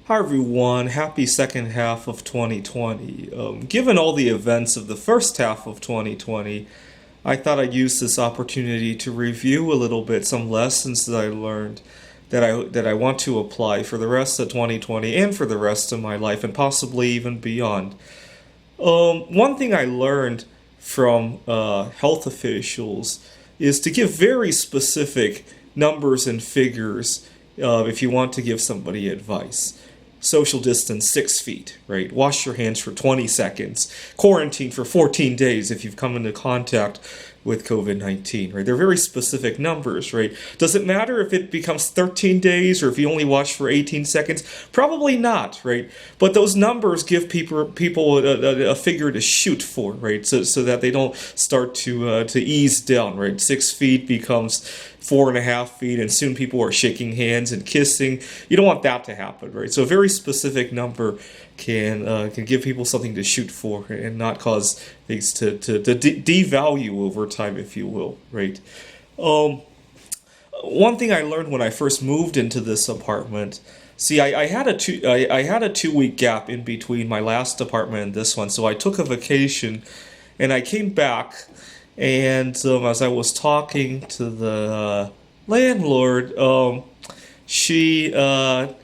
Hi everyone, happy second half of 2020. Given all the events of the first half of 2020, I thought I'd use this opportunity to review a little bit some lessons that I learned that I want to apply for the rest of 2020 and for the rest of my life and possibly even beyond. One thing I learned from health officials is to give very specific numbers and figures if you want to give somebody advice. Social distance 6 feet, right? Wash your hands for 20 seconds. Quarantine for 14 days if you've come into contact with COVID-19, right? They're very specific numbers, right? Does it matter if it becomes 13 days or if you only wash for 18 seconds? Probably not, right? But those numbers give people a figure to shoot for, right? So that they don't start to ease down, right? 6 feet becomes 4.5 feet, and soon people are shaking hands and kissing. You don't want that to happen, right? So a very specific number can give people something to shoot for and not cause things to devalue over time, if you will, right? One thing I learned when I first moved into this apartment. See, I had a 2 week gap in between my last apartment and this one, so I took a vacation, and I came back, and as I was talking to the landlord, she had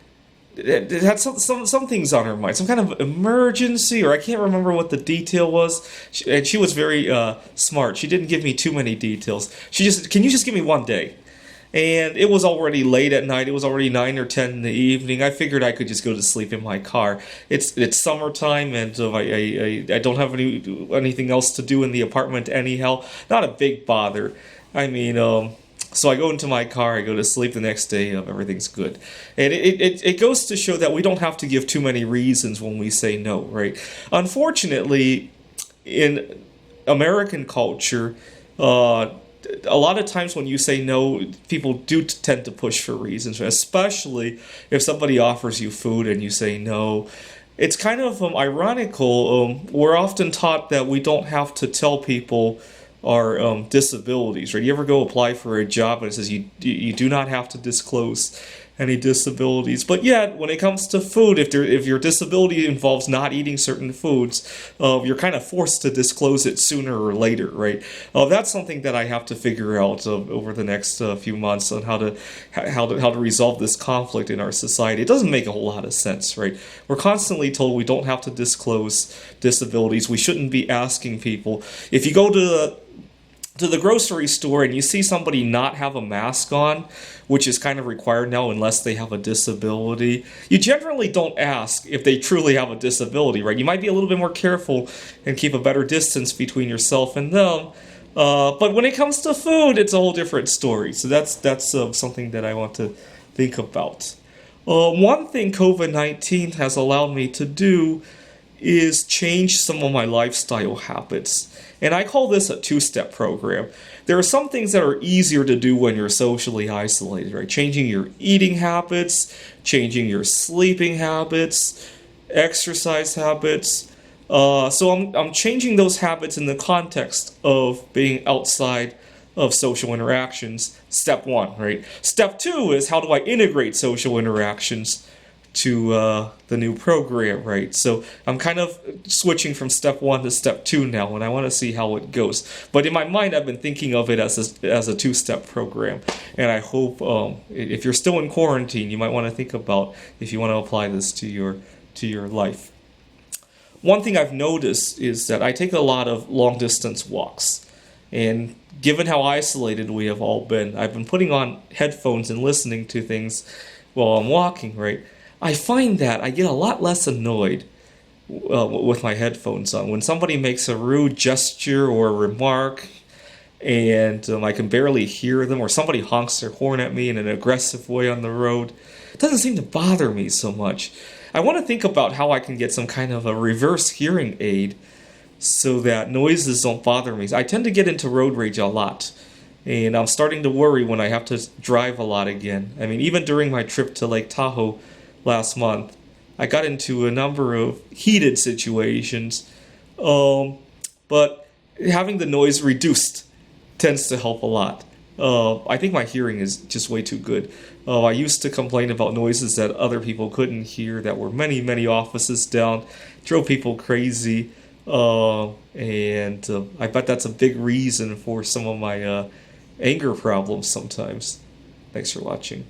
some things on her mind, some kind of emergency, or I can't remember what the detail was. And she was very smart. She didn't give me too many details. Can you just give me one day? And it was already late at night. It was already 9 or 10 in the evening. I figured I could just go to sleep in my car. It's summertime, and I don't have anything else to do in the apartment anyhow. Not a big bother. I mean, so I go into my car, I go to sleep the next day, everything's good. And it goes to show that we don't have to give too many reasons when we say no, right? Unfortunately, in American culture, a lot of times when you say no, people do tend to push for reasons, especially if somebody offers you food and you say no. It's kind of ironical. We're often taught that we don't have to tell people our disabilities, right? You ever go apply for a job and it says you do not have to disclose any disabilities, but yet when it comes to food, if your disability involves not eating certain foods, you're kind of forced to disclose it sooner or later, right? That's something that I have to figure out over the next few months on how to resolve this conflict in our society. It doesn't make a whole lot of sense, right? We're constantly told we don't have to disclose disabilities. We shouldn't be asking people. If you go to the grocery store and you see somebody not have a mask on, which is kind of required now unless they have a disability, you generally don't ask if they truly have a disability, right? You might be a little bit more careful and keep a better distance between yourself and them. But when it comes to food, it's a whole different story. So that's something that I want to think about. One thing COVID-19 has allowed me to do is change some of my lifestyle habits. And I call this a two-step program. There are some things that are easier to do when you're socially isolated, right? Changing your eating habits, changing your sleeping habits, exercise habits. So I'm changing those habits in the context of being outside of social interactions. Step one, right? Step two is how do I integrate social interactions to the new program, right? So I'm kind of switching from step one to step two now, and I want to see how it goes. But in my mind, I've been thinking of it as a two-step program, and I hope if you're still in quarantine, you might want to think about if you want to apply this to your life. One thing I've noticed is that I take a lot of long-distance walks, and given how isolated we have all been, I've been putting on headphones and listening to things while I'm walking, right? I find that I get a lot less annoyed with my headphones on. When somebody makes a rude gesture or a remark and I can barely hear them, or somebody honks their horn at me in an aggressive way on the road, it doesn't seem to bother me so much. I want to think about how I can get some kind of a reverse hearing aid so that noises don't bother me. I tend to get into road rage a lot, and I'm starting to worry when I have to drive a lot again. I mean, even during my trip to Lake Tahoe last month, I got into a number of heated situations, but having the noise reduced tends to help a lot. I think my hearing is just way too good. I used to complain about noises that other people couldn't hear that were many, many offices down, drove people crazy. And I bet that's a big reason for some of my anger problems sometimes. Thanks for watching.